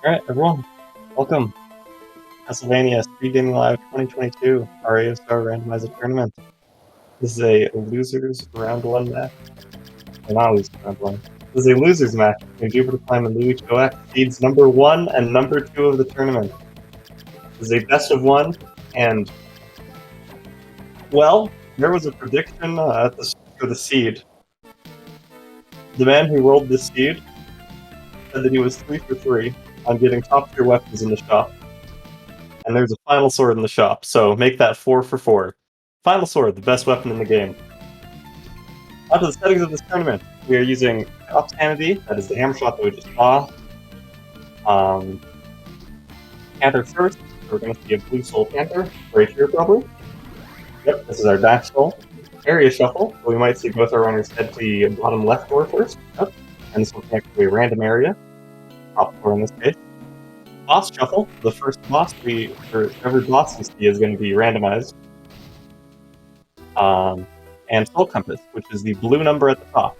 Alright, everyone, welcome. Pennsylvania SpeedGaming Live 2022 Aria Star Randomizer Tournament. This is a losers round one match. Or not losers round one. This is a losers match between JupiterClimb and LuichoX, seeds number 1 and number 2 of the tournament. This is a best of 1, and well, there was a prediction for the seed. The man who rolled this seed said that he was 3 for 3 on getting top tier weapons in the shop. And there's a final sword in the shop, so make that 4 for 4. Final sword, the best weapon in the game. Onto the settings of this tournament. We are using Top Sanity, that is the hammer shot that we just saw. Panther first, so we're going to see a blue soul panther, right here probably. Yep, this is our dash soul. Area shuffle, so we might see both our runners head to the bottom left door first. Yep. And this will connect to a random area. Top floor in this case. Boss shuffle, the first boss for every boss we see is going to be randomized. And soul compass, which is the blue number at the top.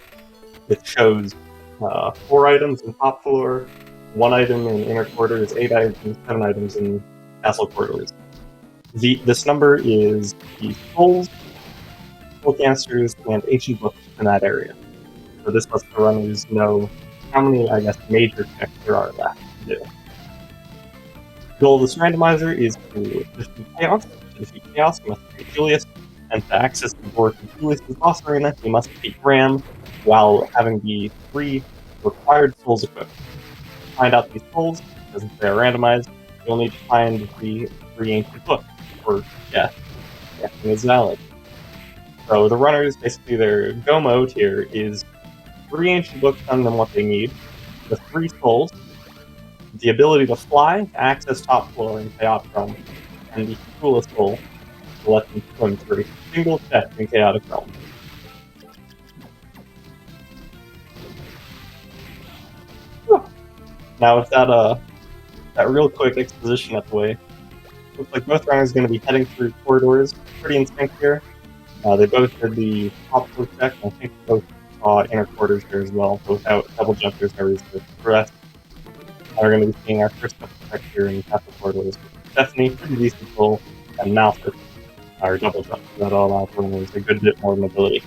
It shows 4 items in top floor, 1 item in inner quarters, 8 items, 7 items in castle quarters. This number is the souls, soul canisters, and ancient books in that area. So this lets the runners know how many, major checks there are left to do. The goal of this randomizer is to defeat Chaos. To defeat Chaos, you must defeat Julius, and to access the board from Julius' boss arena, you must defeat Graham while having the 3 required souls equipped. To find out these souls, because they are randomized, you'll need to find the 3 ancient books, or yeah, guessing is valid. So the runners, basically their go mode here is 3 ancient books telling them what they need, the 3 souls, the ability to fly, to access top floor in Chaotic Realm, and the coolest soul to let them swim through a single check in Chaotic Realm. Now with that real quick exposition out the way, looks like both runners are going to be heading through corridors pretty in sync here. They both did the top floor check, and I think both saw inner quarters here as well, so without double jump there's no reason to progress. We're going to be seeing our first couple check here in castle corridors. Stephanie, pretty decent roll, and Malthus, our double jump. That all allows for a good bit more mobility.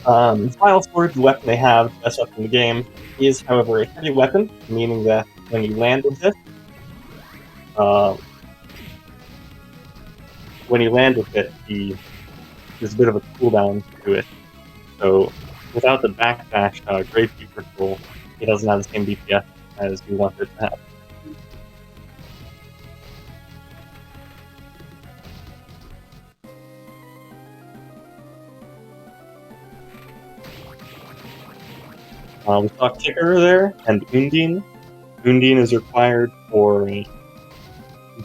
Final sword, the weapon they have, best weapon in the game, is however a heavy weapon, meaning that when you land with it, there's a bit of a cooldown to it. So without the backdash Gravekeeper tool, it doesn't have the same DPS as you want it to have. We saw Kicker there, and Undine. Undine is required for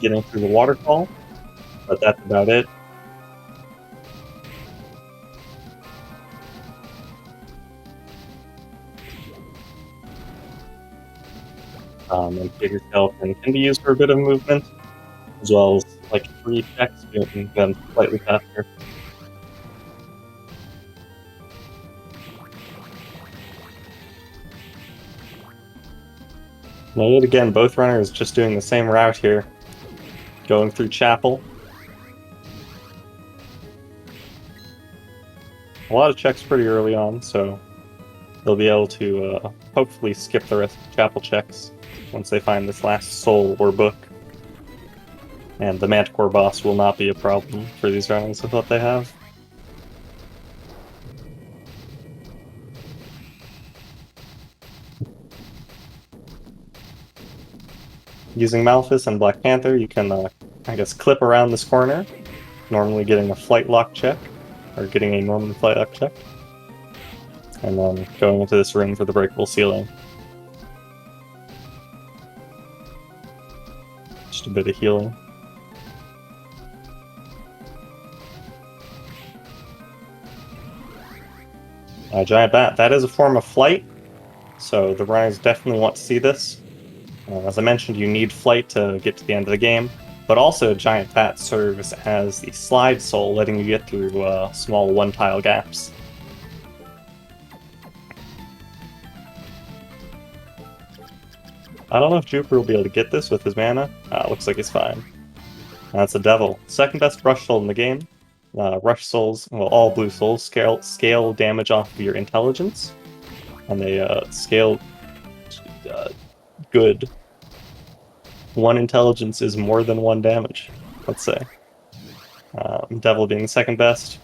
getting through the waterfall, but that's about it. And Kicker Skeleton can be used for a bit of movement, as well as like 3 checks, making them slightly faster. Now yet again, both runners just doing the same route here, going through Chapel. A lot of checks pretty early on, so they'll be able to hopefully skip the rest of the Chapel checks once they find this last soul or book. And the Manticore boss will not be a problem for these runners with what they have. Using Malthus and Black Panther, you can, clip around this corner, normally getting a flight lock check, or getting a normal flight lock check, and then going into this room for the breakable ceiling. Just a bit of healing. Giant Bat, that is a form of flight, so the runners definitely want to see this. As I mentioned, you need flight to get to the end of the game, but also Giant Bat serves as the slide soul, letting you get through small 1-tile gaps. I don't know if Jupiter will be able to get this with his mana. Looks like he's fine. That's a Devil. Second best Rush Soul in the game. Rush Souls, well, all blue souls, scale damage off of your intelligence. And they scale good. One intelligence is more than one damage, let's say. Devil being the second best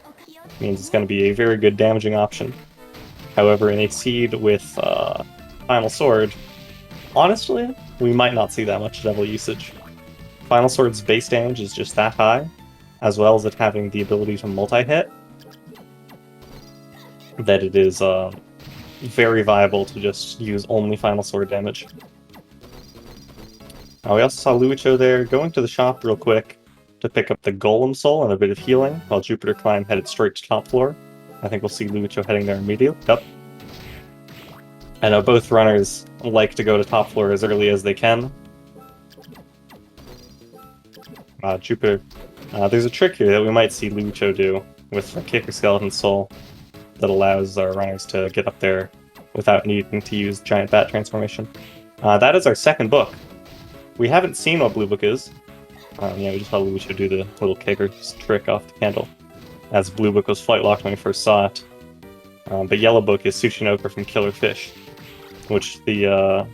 means it's going to be a very good damaging option. However, in a seed with Final Sword, honestly, we might not see that much Devil usage. Final Sword's base damage is just that high, as well as it having the ability to multi-hit, that it is very viable to just use only Final Sword damage. We also saw LuichoX there going to the shop real quick to pick up the Golem Soul and a bit of healing, while JupiterClimb headed straight to top floor. I think we'll see LuichoX heading there immediately. Yep. I know both runners like to go to top floor as early as they can. Jupiter. There's a trick here that we might see LuichoX do with a Kicker Skeleton Soul that allows our runners to get up there without needing to use Giant Bat Transformation. That is our second book. We haven't seen what Blue Book is. Yeah, we just saw LuichoX do the little kicker trick off the candle, as Blue Book was flight locked when we first saw it. But Yellow Book is Tsuchinoko from Killer Fish, which the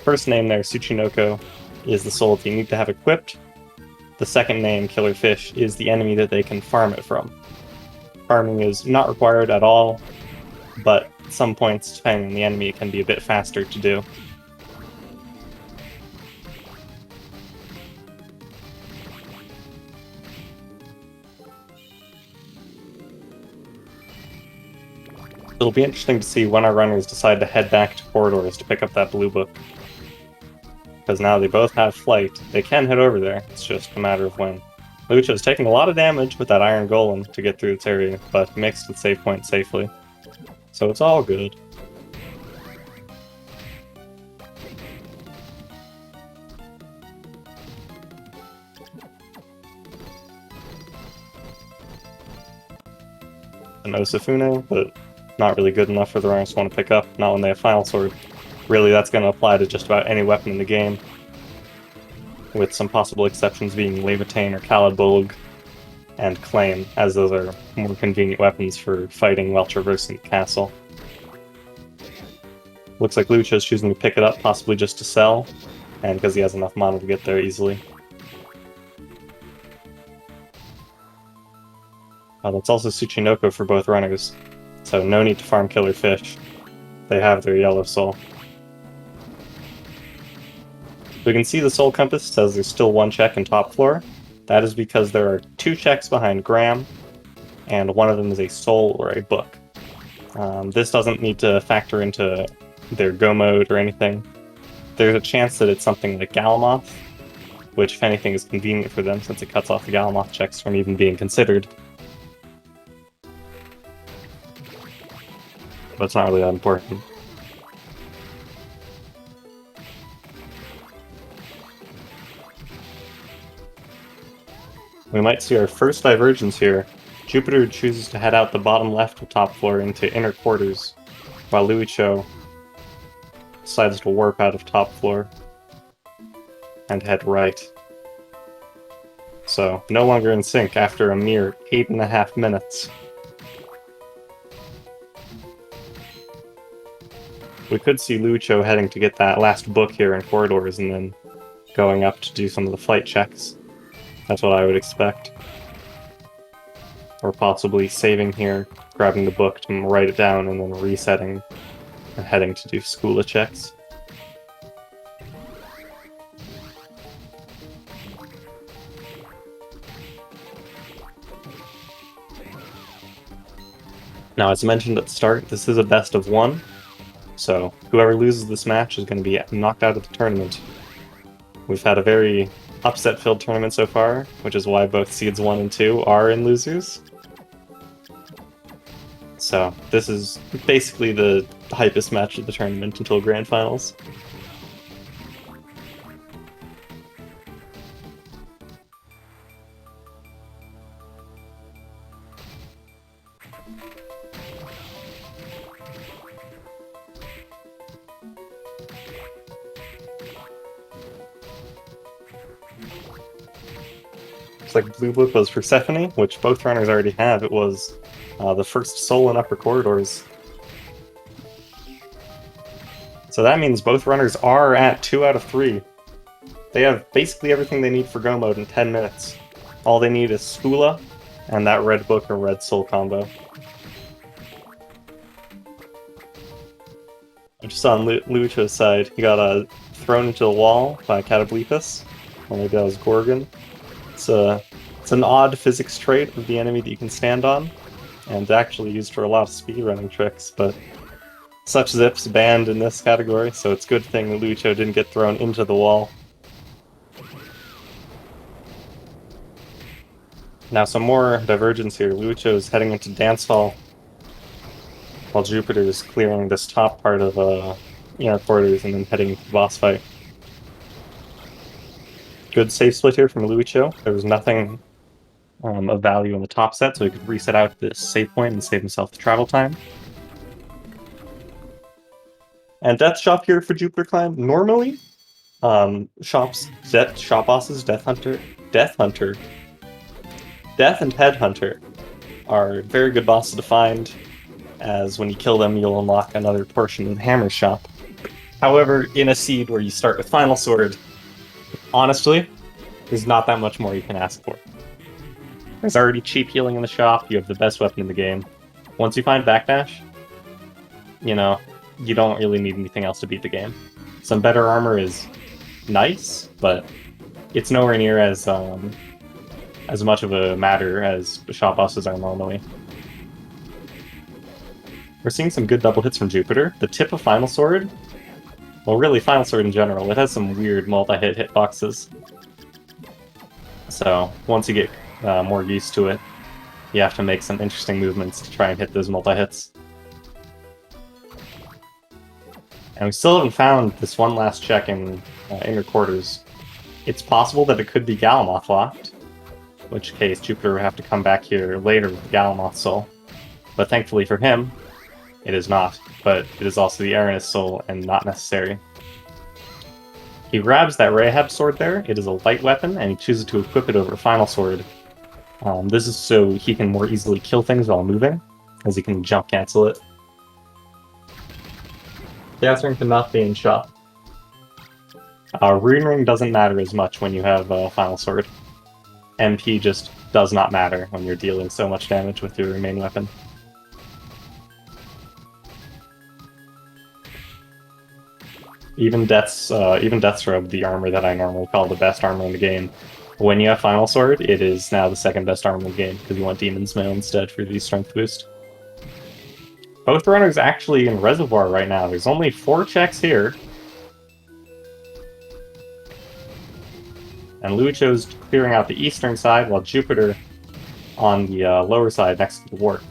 first name there, Tsuchinoko, is the soul that you need to have equipped. The second name, Killer Fish, is the enemy that they can farm it from. Farming is not required at all, but at some points, depending on the enemy, it can be a bit faster to do. It'll be interesting to see when our runners decide to head back to corridors to pick up that Blue Book. Because now they both have flight, they can head over there, it's just a matter of when. LuichoX is taking a lot of damage with that Iron Golem to get through this area, but makes it to the save point safely. So it's all good. And Osafune, but not really good enough for the runners to want to pick up, not when they have Final Sword. Really, that's going to apply to just about any weapon in the game, with some possible exceptions being Levitain or Calidbolg and Claim, as those are more convenient weapons for fighting while traversing the castle. Looks like LuichoX is choosing to pick it up, possibly just to sell, and because he has enough mana to get there easily. That's also Tsuchinoko for both runners, so no need to farm Killer Fish. They have their Yellow Soul. We can see the Soul Compass says there's still one check in top floor. That is because there are two checks behind Graham, and one of them is a soul or a book. This doesn't need to factor into their go mode or anything. There's a chance that it's something like Galamoth, which if anything is convenient for them since it cuts off the Galamoth checks from even being considered. But it's not really that important. We might see our first divergence here. Jupiter chooses to head out the bottom left of top floor into inner quarters, while LuichoX decides to warp out of top floor and head right. So, no longer in sync after a mere 8.5 minutes. We could see LuichoX heading to get that last book here in corridors and then going up to do some of the flight checks. That's what I would expect. Or possibly saving here, grabbing the book to write it down, and then resetting and heading to do Skula checks. Now, as mentioned at the start, this is a best of one, so whoever loses this match is going to be knocked out of the tournament. We've had a very upset-filled tournament so far, which is why both seeds 1 and 2 are in losers. So this is basically the hypest match of the tournament until Grand Finals. looks like blue book was Persephone, which both runners already have. It was the first soul in upper corridors. So that means both runners are at 2 out of 3. They have basically everything they need for go mode in 10 minutes. All they need is Skula and that red book or red soul combo. Just on LuichoX's side, he got thrown into the wall by Catoblepas. Or maybe that was Gorgon. It's an odd physics trait of the enemy that you can stand on, and actually used for a lot of speedrunning tricks, but such zips banned in this category, so it's a good thing that LuichoX didn't get thrown into the wall. Now some more divergence here. LuichoX is heading into Dance Hall, while Jupiter is clearing this top part of inner quarters and then heading into the boss fight. Good safe split here from LuichoX. There was nothing of value in the top set, so he could reset out this save point and save himself the travel time. And Death Shop here for JupiterClimb. Normally, shop bosses, Death and Headhunter are very good bosses to find, as when you kill them, you'll unlock another portion of the Hammer Shop. However, in a seed where you start with Final Sword, honestly, there's not that much more you can ask for. There's already cheap healing in the shop, you have the best weapon in the game. Once you find Backdash, you know, you don't really need anything else to beat the game. Some better armor is nice, but it's nowhere near as much of a matter as shop bosses are normally. We're seeing some good double hits from Jupiter. The tip of Final Sword, well really Final Sword in general, it has some weird multi-hit hitboxes. So once you get more used to it, you have to make some interesting movements to try and hit those multi-hits. And we still haven't found this one last check in inner quarters. It's possible that it could be Galamoth locked, in which case Jupiter would have to come back here later with the Galamoth soul. But thankfully for him, it is not. But it is also the Aranus soul and not necessary. He grabs that Rahab sword there. It is a light weapon, and he chooses to equip it over Final Sword. This is so he can more easily kill things while moving, as he can jump cancel it. Catherine cannot be in shop. Rune Ring doesn't matter as much when you have Final Sword. MP just does not matter when you're dealing so much damage with your main weapon. Even Death's Robe, the armor that I normally call the best armor in the game, when you have Final Sword, it is now the second best armor in the game, because you want Demon's Mail instead for the strength boost. Both runners actually in Reservoir right now. There's only 4 checks here. And LuichoX's clearing out the eastern side, while Jupiter on the lower side next to the warp.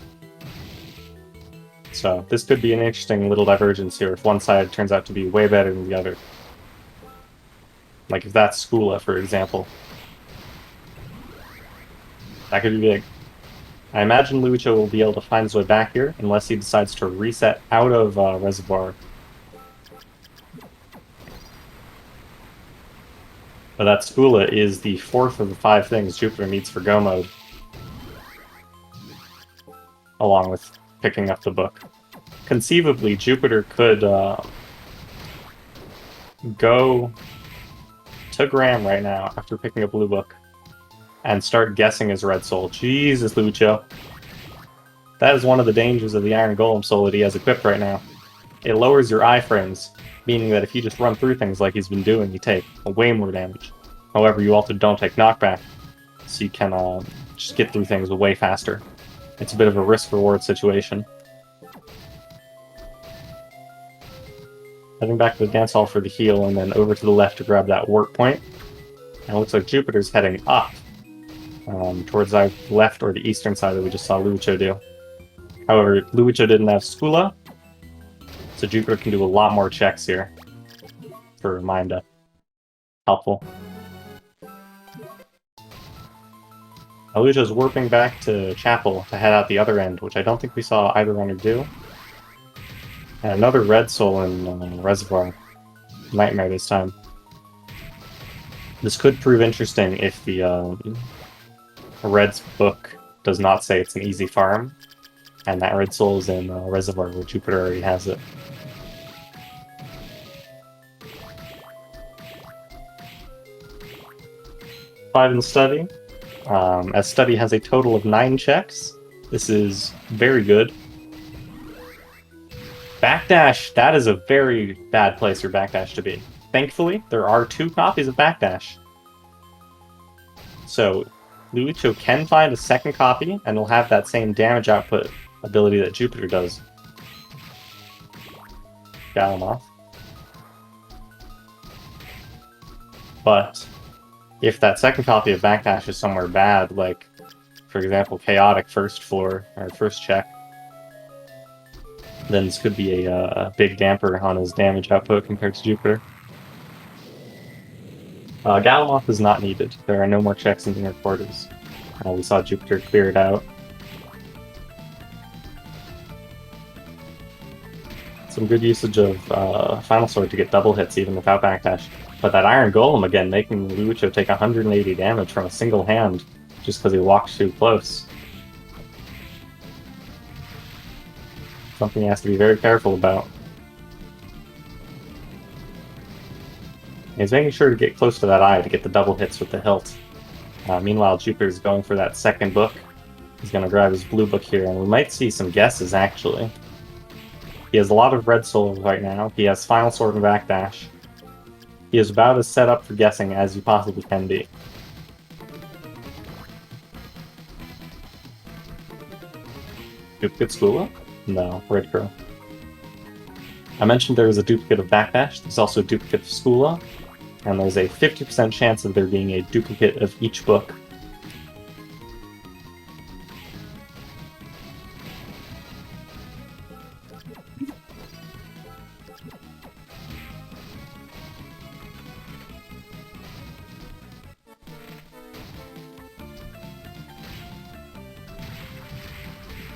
So this could be an interesting little divergence here if one side turns out to be way better than the other. Like if that's Skula, for example. That could be big. I imagine LuichoX will be able to find his way back here, unless he decides to reset out of Reservoir. But that Skula is the 4th of the 5 things Jupiter needs for Go mode. Along with picking up the book. Conceivably, Jupiter could go to Graham right now after picking up Blue Book and start guessing his red soul. Jesus, LuichoX. That is one of the dangers of the Iron Golem soul that he has equipped right now. It lowers your iframes, meaning that if you just run through things like he's been doing, you take way more damage. However, you also don't take knockback, so you can just get through things way faster. It's a bit of a risk-reward situation. Heading back to the dance hall for the heal, and then over to the left to grab that work point. And it looks like Jupiter's heading up, towards the left or the eastern side that we just saw LuichoX do. However, LuichoX didn't have Skula, so Jupiter can do a lot more checks here for Minda. Helpful. LuichoX's warping back to Chapel to head out the other end, which I don't think we saw either runner do. And another red soul in Reservoir. Nightmare this time. This could prove interesting if the Red's book does not say it's an easy farm, and that red soul is in Reservoir where Jupiter already has it. Five in study. As study has a total of 9 checks. This is very good. Backdash, that is a very bad place for Backdash to be. Thankfully, there are 2 copies of Backdash. So, Luicho can find a second copy, and will have that same damage output ability that Jupiter does. Galamoth. But if that second copy of Backdash is somewhere bad, like, for example, Chaotic first floor, or first check, then this could be a big damper on his damage output compared to Jupiter. Galamoth is not needed. There are no more checks in inner quarters. We saw Jupiter clear it out. Some good usage of Final Sword to get double hits even without Backdash. But that Iron Golem again, making Luicho take 180 damage from a single hand just because he walked too close. Something he has to be very careful about. He's making sure to get close to that eye to get the double hits with the hilt. Meanwhile, Jupiter's going for that second book. He's going to grab his blue book here, and we might see some guesses, actually. He has a lot of red souls right now. He has Final Sword and Backdash. He is about as set up for guessing as you possibly can be. Duplicate Skula? No, Red Crow. I mentioned there was a duplicate of Backdash. There's also a duplicate of Skula. And there's a 50% chance of there being a duplicate of each book.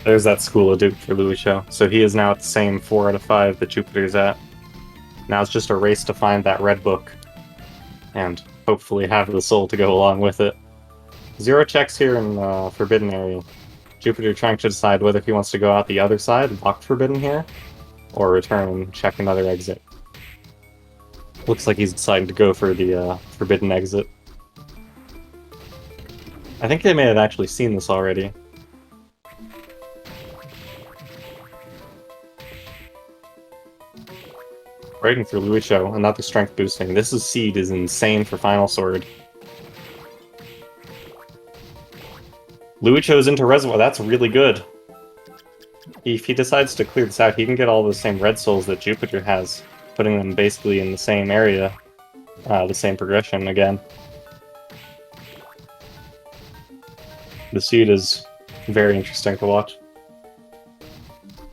There's that Skula dupe for Luicho. So he is now at the same 4 out of 5 that Jupiter's at. Now it's just a race to find that red book. And hopefully have the soul to go along with it. 0 checks here in Forbidden area. Jupiter trying to decide whether he wants to go out the other side and block Forbidden here, or return and check another exit. Looks like he's deciding to go for the Forbidden exit. I think they may have actually seen this already. Rating for Luicho, another strength boosting. This seed is insane for Final Sword. Luicho's into Reservoir, that's really good. If he decides to clear this out, he can get all the same red souls that Jupiter has, putting them basically in the same area, the same progression again. The seed is very interesting to watch.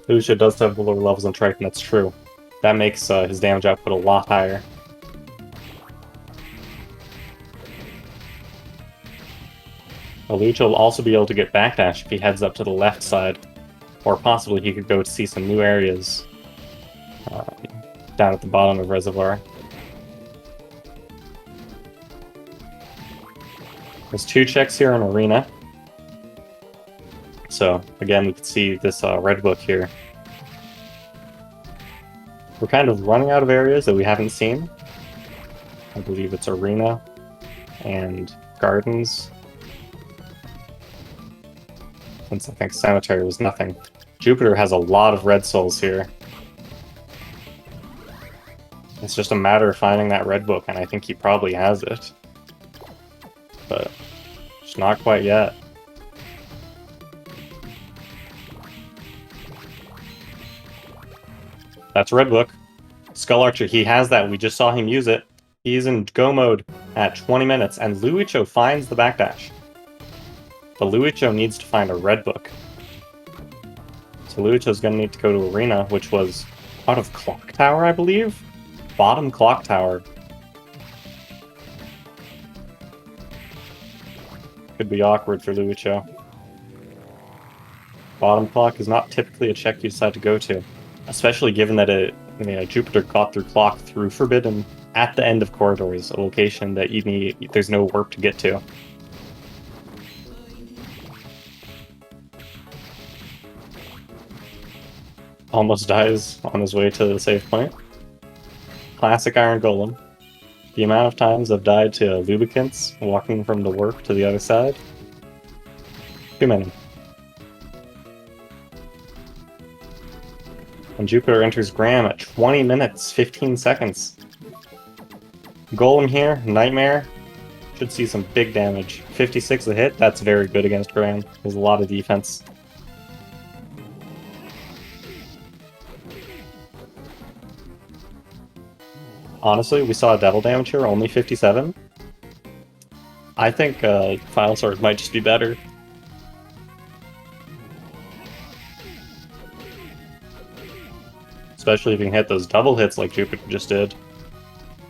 Luicho does have the lower levels on Triton, that's true. That makes his damage output a lot higher. Luicho will also be able to get Backdash if he heads up to the left side, or possibly he could go to see some new areas down at the bottom of Reservoir. There's 2 checks here in Arena. So, again, we can see this red book here. We're kind of running out of areas that we haven't seen. I believe it's Arena and Gardens. Since I think Cemetery was nothing. Jupiter has a lot of red souls here. It's just a matter of finding that red book, and I think he probably has it. But just not quite yet. That's Red Book. Skull Archer, he has that. We just saw him use it. He's in go mode at 20 minutes, and Luicho finds the Backdash. But Luicho needs to find a red book. So Luicho's going to need to go to Arena, which was out of Clock Tower, I believe? Bottom Clock Tower. Could be awkward for Luicho. Bottom Clock is not typically a check you decide to go to. Especially given that Jupiter got through Clock through Forbidden at the end of Corridors, a location that there's no warp to get to. almost dies on his way to the save point. Classic Iron Golem. The amount of times I've died to lubricants walking from the warp to the other side. Too many. And Jupiter enters Graham at 20 minutes, 15 seconds. Golem here, Nightmare. Should see some big damage. 56 a hit, that's very good against Graham. There's a lot of defense. Honestly, we saw devil damage here, only 57. I think Final Sword might just be better. Especially if you can hit those double hits like Jupiter just did.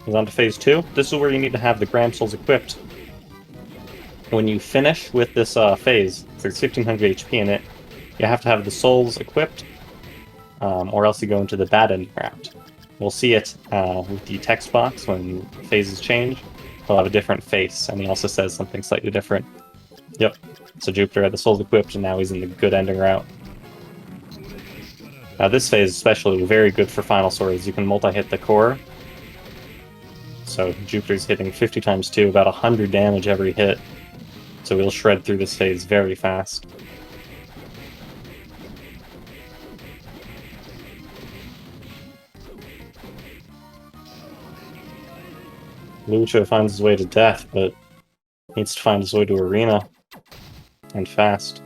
He's on to phase 2. This is where you need to have the Gram Souls equipped. When you finish with this phase, there's 1500 HP in it, you have to have the souls equipped, or else you go into the bad ending route. We'll see it with the text box when phases change. He'll have a different face, and he also says something slightly different. Yep. So Jupiter had the souls equipped, and now he's in the good ending route. Now this phase especially very good for Final Swords. You can multi-hit the core. So Jupiter's hitting 50 times 2, about 100 damage every hit. So we'll shred through this phase very fast. Luicho finds his way to death, but needs to find his way to Arena. And fast.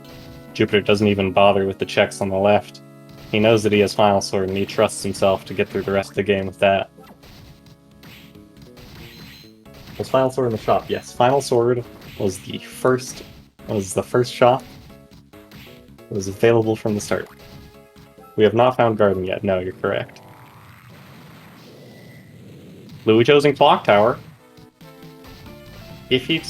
Jupiter doesn't even bother with the checks on the left. He knows that he has Final Sword, and he trusts himself to get through the rest of the game with that. Was Final Sword in the shop? Yes, Final Sword was the first shop. It was available from the start. We have not found Garden yet. No, you're correct. Luicho's in Clock Tower. If he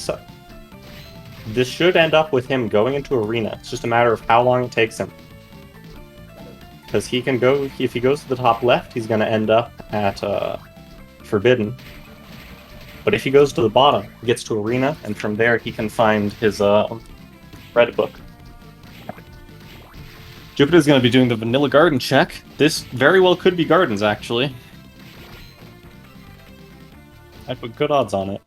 this should end up with him going into Arena. It's just a matter of how long it takes him. Because he can go, if he goes to the top left, he's going to end up at Forbidden. But if he goes to the bottom, he gets to Arena, and from there he can find his Red Book. Jupiter's going to be doing the Vanilla Garden check. This very well could be Gardens, actually. I put good odds on it.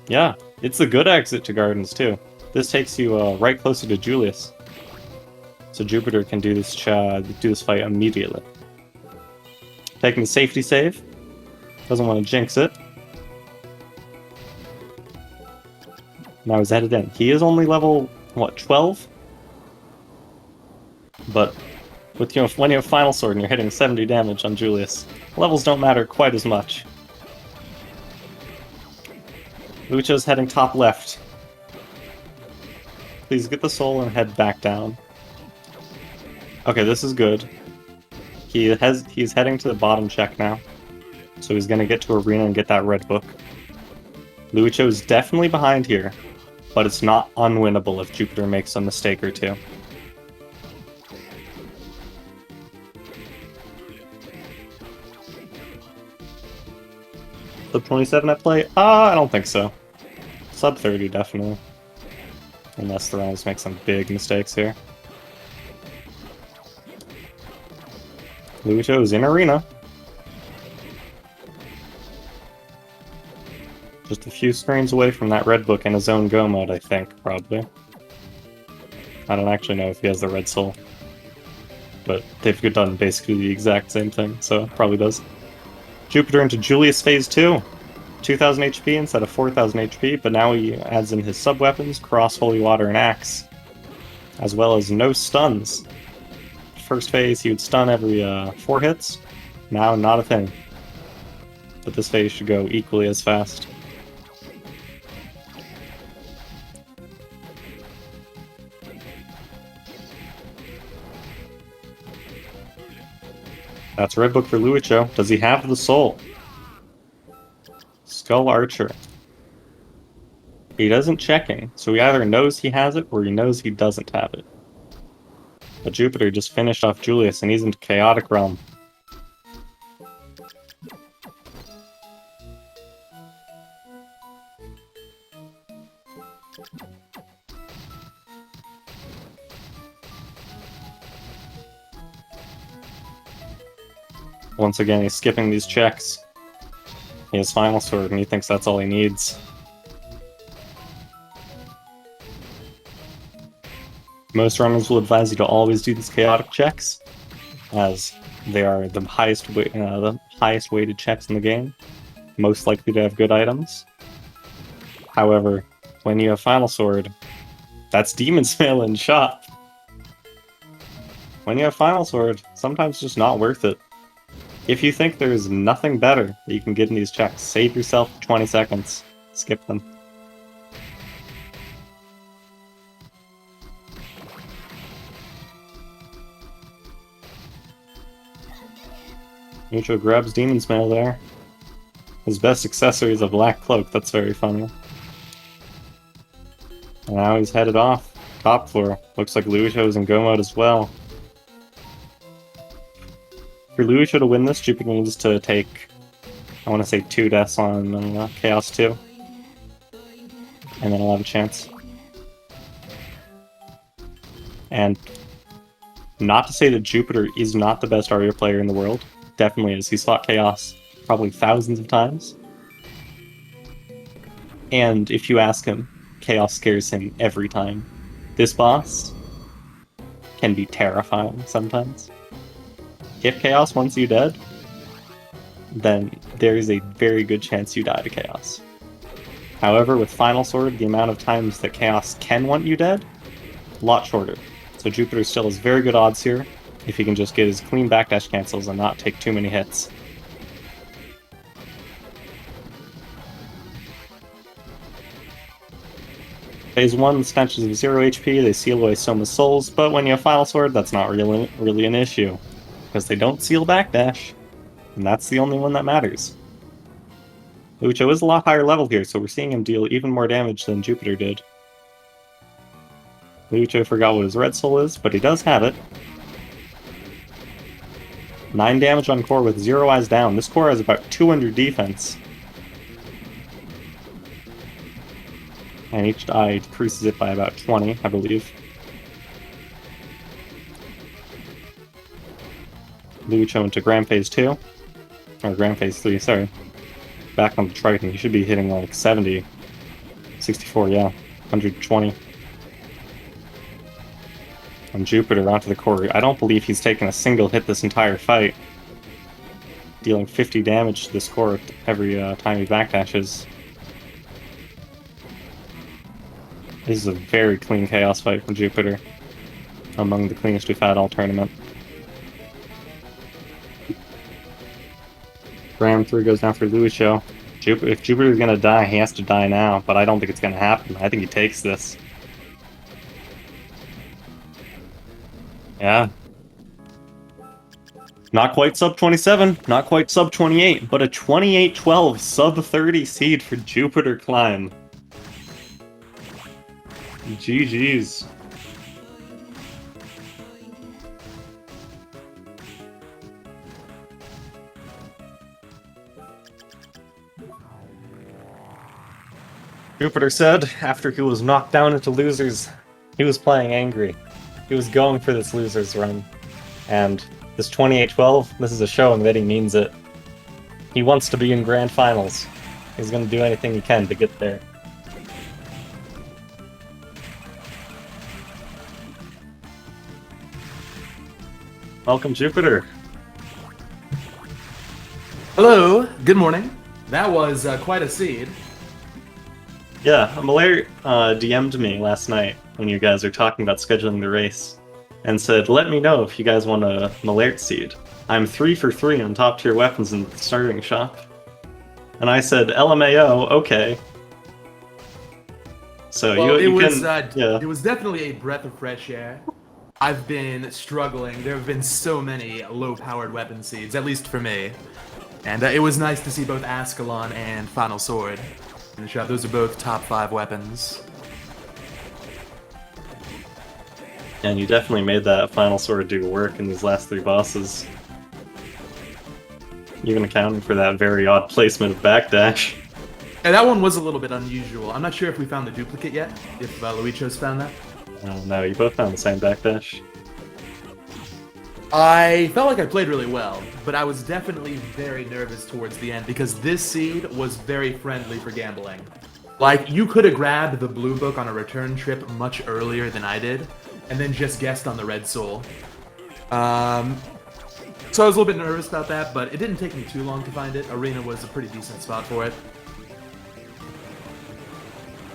Yeah, it's a good exit to Gardens, too. This takes you right closer to Julius. So Jupiter can do this fight immediately. Taking the safety save. Doesn't want to jinx it. Now he's headed in. He is only level, what, 12? But with when you have Final Sword and you're hitting 70 damage on Julius, levels don't matter quite as much. Luicho's heading top left. Please get the soul and head back down. Okay, this is good. He's heading to the bottom check now. So he's gonna get to Arena and get that red book. Luicho's definitely behind here, but it's not unwinnable if Jupiter makes a mistake or two. Sub 27 at play? I don't think so. Sub 30, definitely. Unless the rounds make some big mistakes here. Luicho's in Arena. Just a few screens away from that red book in his own go mode, I think, probably. I don't actually know if he has the red soul. But they've done basically the exact same thing, so it probably does. Jupiter into Julius Phase 2. 2,000 HP instead of 4,000 HP, but now he adds in his sub-weapons, Cross, Holy Water, and Axe. As well as no stuns. First phase, he would stun every 4 hits. Now, not a thing. But this phase should go equally as fast. That's Red Book for Luicho. Does he have the soul? Skull Archer. He doesn't checking, so he either knows he has it or he knows he doesn't have it. But Jupiter just finished off Julius and he's into Chaotic Realm. Once again, he's skipping these checks. He has Final Sword, and he thinks that's all he needs. Most runners will advise you to always do these chaotic checks, as they are the highest weighted checks in the game, most likely to have good items. However, when you have Final Sword, that's Demon's Mail in shop. When you have Final Sword, sometimes it's just not worth it. If you think there's nothing better that you can get in these checks, save yourself 20 seconds. Skip them. Luicho grabs Demon's Mail there. His best accessory is a black cloak, that's very funny. And now he's headed off. Top floor. Looks like Luicho's in go mode as well. For Luicho to win this, Jupiter needs to take, I want to say 2 deaths on Chaos 2. And then he'll have a chance. And not to say that Jupiter is not the best Aria player in the world. Definitely is. He's fought Chaos probably thousands of times. And if you ask him, Chaos scares him every time. This boss can be terrifying sometimes. If Chaos wants you dead, then there is a very good chance you die to Chaos. However, with Final Sword, the amount of times that Chaos can want you dead, a lot shorter. So Jupiter still has very good odds here, if he can just get his clean backdash cancels and not take too many hits. Phase 1, stenches of 0 HP, they seal away Soma's souls, but when you have Final Sword, that's not really an issue. Because they don't seal backdash, and that's the only one that matters. Luicho is a lot higher level here, so we're seeing him deal even more damage than Jupiter did. Luicho forgot what his red soul is, but he does have it. 9 damage on core with 0 eyes down. This core has about 200 defense. And each eye decreases it by about 20, I believe. Luicho into Grand Phase 2. Or Grand Phase 3, sorry. Back on the Triton, he should be hitting like 70. 64, yeah. 120. On Jupiter, onto the core. I don't believe he's taken a single hit this entire fight. Dealing 50 damage to this core every time he backdashes. This is a very clean Chaos fight from Jupiter. Among the cleanest we've had all tournament. Ram 3 goes down for Luicho. If Jupiter's gonna die, he has to die now, but I don't think it's gonna happen. I think he takes this. Yeah. Not quite sub 27, not quite sub 28, but a 28-12 sub 30 seed for JupiterClimb. GG's. Jupiter said, after he was knocked down into losers, he was playing angry. He was going for this losers run. And this 28-12, this is a showing that he means it. He wants to be in grand finals. He's going to do anything he can to get there. Welcome, Jupiter. Hello, good morning. That was quite a seed. Yeah, Malaire DM'd me last night when you guys were talking about scheduling the race, and said, let me know if you guys want a Malaire seed. I'm 3 for 3 on top tier weapons in the starting shop. And I said, LMAO, okay. So well, you it was, can, yeah. It was definitely a breath of fresh air. I've been struggling. There have been so many low-powered weapon seeds, at least for me. And it was nice to see both Ascalon and Final Sword in the shop. Those are both top 5 weapons. And you definitely made that Final Sword do work in these last 3 bosses. Even accounting for that very odd placement of backdash. And that one was a little bit unusual. I'm not sure if we found the duplicate yet, if LuichoX found that. I don't know, you both found the same backdash. I felt like I played really well, but I was definitely very nervous towards the end because this seed was very friendly for gambling. Like, you could have grabbed the blue book on a return trip much earlier than I did, and then just guessed on the red soul. So I was a little bit nervous about that, but it didn't take me too long to find it. Arena was a pretty decent spot for it.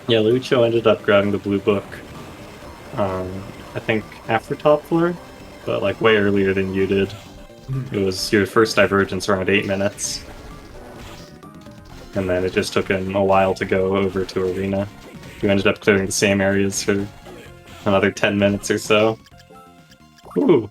Yeah, Lucho ended up grabbing the blue book, I think after top floor, but like way earlier than you did. It was your first divergence around 8 minutes. And then it just took him a while to go over to Arena. You ended up clearing the same areas for another 10 minutes or so. Ooh.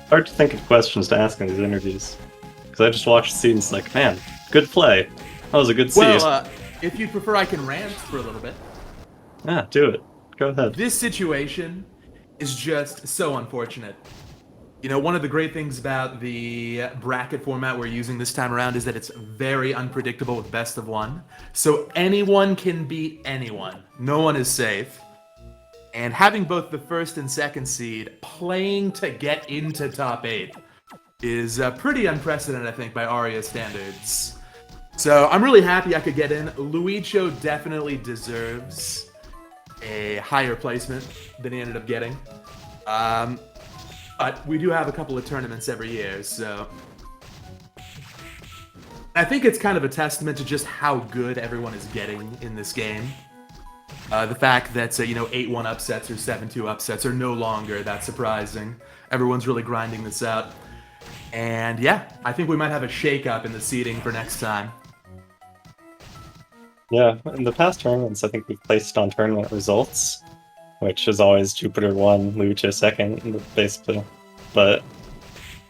Hard to think of questions to ask in these interviews. Because I just watched the scenes like, man, good play. That was a good seed. Well, if you prefer, I can rant for a little bit. Yeah, do it. Go ahead. This situation is just so unfortunate. You know, one of the great things about the bracket format we're using this time around is that it's very unpredictable with best of one. So anyone can beat anyone. No one is safe. And having both the first and second seed playing to get into top 8 is pretty unprecedented, I think, by Aria standards. So I'm really happy I could get in. Luicho definitely deserves a higher placement than he ended up getting. But we do have a couple of tournaments every year, so I think it's kind of a testament to just how good everyone is getting in this game. The fact that, you know, 8-1 upsets or 7-2 upsets are no longer that surprising. Everyone's really grinding this out. And yeah, I think we might have a shake-up in the seeding for next time. Yeah, in the past tournaments, I think we've placed on tournament results, which is always Jupiter 1, Lucha 2nd, basically. But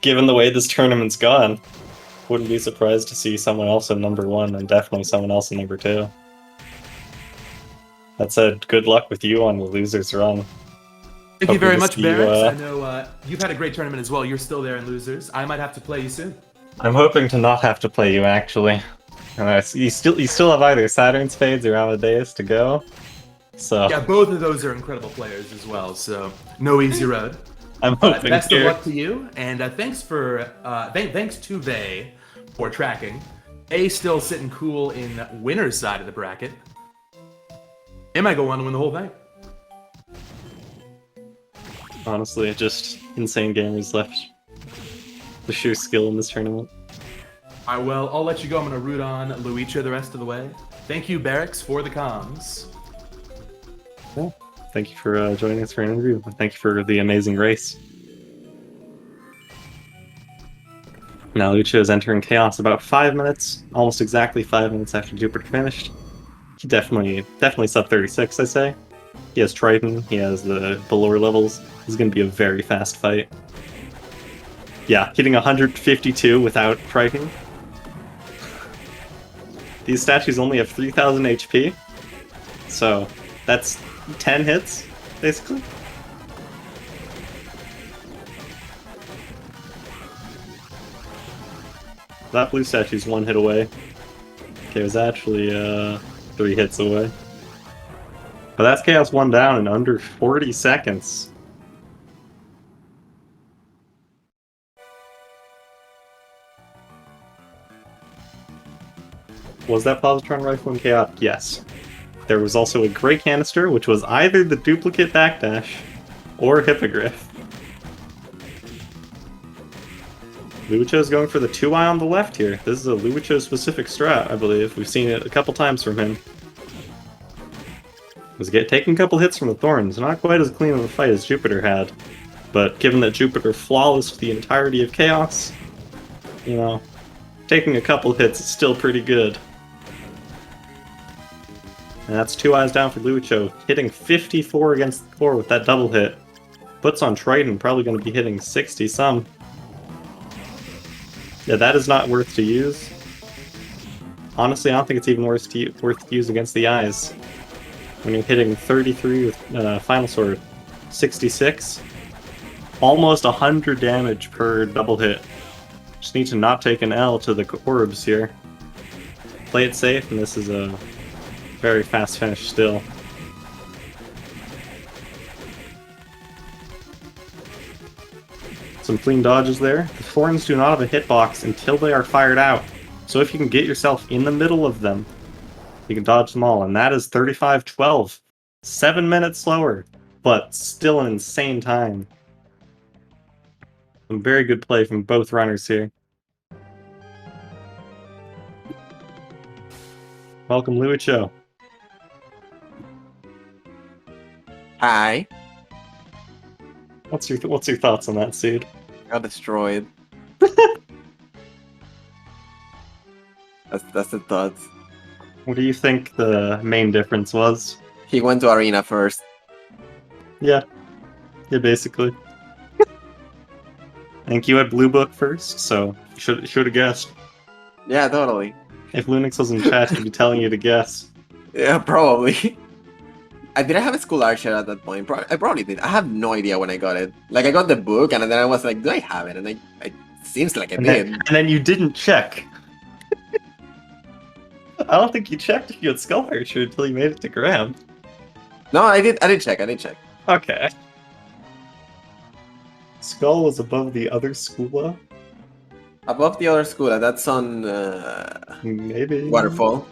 given the way this tournament's gone, wouldn't be surprised to see someone else in number 1 and definitely someone else in number 2. That said, good luck with you on your loser's run. Thank you very much, see you, Barracks. I know you've had a great tournament as well. You're still there in losers. I might have to play you soon. I'm hoping to not have to play you, actually. You still have either Saturn Spades or Amadeus to go. So Yeah, both of those are incredible players as well, so no easy road. I'm hoping Best here. of luck to you, and thanks to Vey for tracking. A still sitting cool in winner's side of the bracket. They might go on to win the whole thing. Honestly, just insane gamers left. The sheer skill in this tournament. Alright, well, I'll let you go. I'm going to root on Luicho the rest of the way. Thank you, Barracks, for the comms. Yeah. Thank you for joining us for an interview. Thank you for the amazing race. Now Lucho is entering Chaos about 5 minutes, almost exactly 5 minutes after Jupiter finished. He definitely sub 36, I say. He has Triton, he has the Valor levels. This is going to be a very fast fight. Yeah, hitting 152 without Triton. These statues only have 3,000 HP, so that's 10 hits, basically. That blue statue's 1 hit away. Okay, it was actually 3 hits away. But that's Chaos 1 down in under 40 seconds. Was that Positron Rifle in Chaotic? Yes. There was also a Grey Canister, which was either the duplicate backdash or Hippogriff. Luicho's going for the 2-eye on the left here. This is a Luicho-specific strat, I believe. We've seen it a couple times from him. Was taking a couple hits from the Thorns. Not quite as clean of a fight as Jupiter had. But given that Jupiter flawlessed the entirety of Chaos, you know, taking a couple hits is still pretty good. And that's 2 eyes down for Luicho, hitting 54 against the core with that double hit. Puts on Triton, probably going to be hitting 60 some. Yeah, that is not worth to use. Honestly, I don't think it's even worth to use against the eyes. When you're hitting 33 with Final Sword, 66, almost 100 damage per double hit. Just need to not take an L to the orbs here. Play it safe, and this is a Very fast finish still. Some clean dodges there. The thorns do not have a hitbox until they are fired out. So if you can get yourself in the middle of them, you can dodge them all. And that is 35-12. 7 minutes slower, but still an insane time. Some very good play from both runners here. Welcome, LuichoX. Hi. What's your thoughts on that seed? Got destroyed. That's the thoughts. What do you think the main difference was? He went to arena first. Yeah, basically. I think you had Blue Book first, so should have guessed. Yeah, totally. If Lunix was in chat, he'd be telling you to guess. Yeah, probably. I didn't have a school archer at that point. I probably did. I have no idea when I got it. Like, I got the book, and then I was like, do I have it? And it seems like I did. And then you didn't check. I don't think you checked if you had Skull Archer until you made it to Graham. No, I did check. Okay. Skull was above the other Skula? Above the other school, that's on Maybe. Waterfall.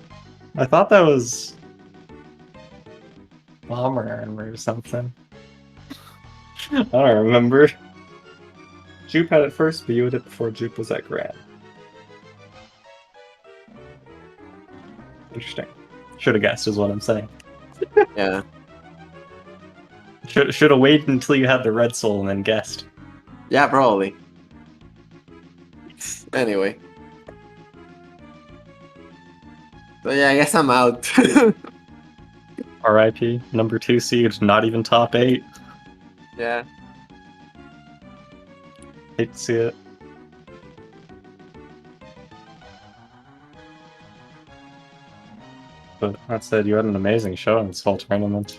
I thought that was Bomber Armor or something. I don't remember. Jupe had it first, but you had it before Jupe was at Graham. Interesting. Should have guessed is what I'm saying. Yeah. Should have waited until you had the red soul and then guessed. Yeah, probably. Anyway. So yeah, I guess I'm out. RIP, number 2 seed, not even top 8. Yeah. Hate to see it. But that said, you had an amazing show in this whole tournament.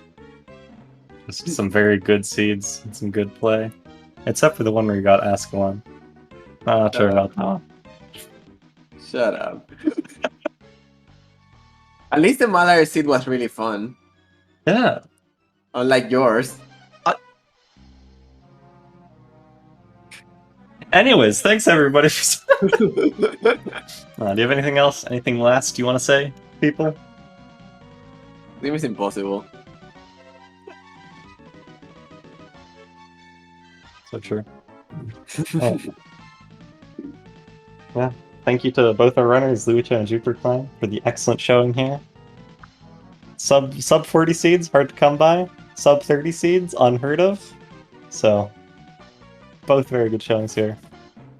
Just some very good seeds and some good play. Except for the one where you got Ascalon. I'm not sure about that one. Shut up. At least the Mother seed was really fun. Yeah. Unlike yours. Anyways, thanks everybody for... do you have anything else? Anything last you want to say, people? This is impossible. So true. Oh. Yeah. Thank you to both our runners, LuichoX and JupiterClimb, for the excellent showing here. Sub 40 seeds, hard to come by. Sub 30 seeds, unheard of. So, both very good showings here.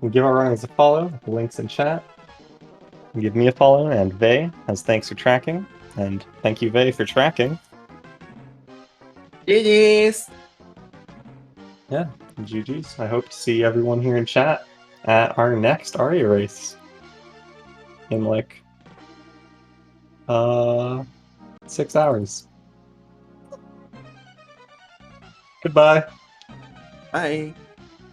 We'll give our runners a follow, the links in chat. Give me a follow, and Vey has thanks for tracking. And thank you, Vey, for tracking. GG's! Yeah, GG's. I hope to see everyone here in chat at our next Aria race. In like 6 hours. Goodbye. Bye.